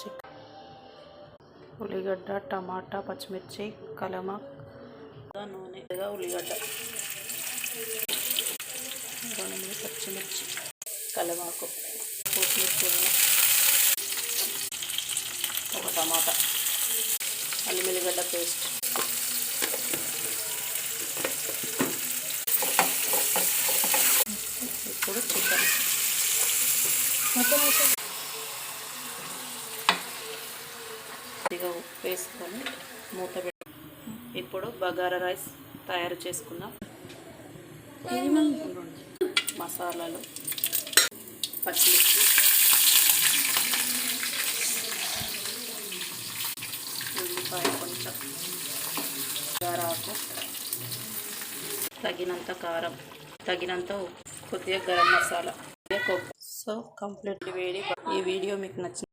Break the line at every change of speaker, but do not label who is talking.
Chicken, ఉల్లిగడ్డ, టమాటా, పచ్చిమిర్చి, కలమ, నూనె, ఉల్లిగడ్డ, 2 పచ్చిమిర్చి, కలమాకు, కొత్తిమీర, పుదీనా, 1 టమాటా, అల్లం వెల్లిగడ్డ పేస్ట్, ఇప్పుడు చికెన్ ఉప్పు వేసుకొని మూత పెట్టి ఇప్పుడు బగారా రైస్ తయారు చేసుకుందాం. మసాలాలు, పచ్చిమిర్చి, ఉల్లిపాయ కొంచెం, బగారాకు, తగినంత కారం, తగినంత కొద్దిగా గరం మసాలా. సో కంప్లీట్ వేడి. ఈ వీడియో మీకు నచ్చింది.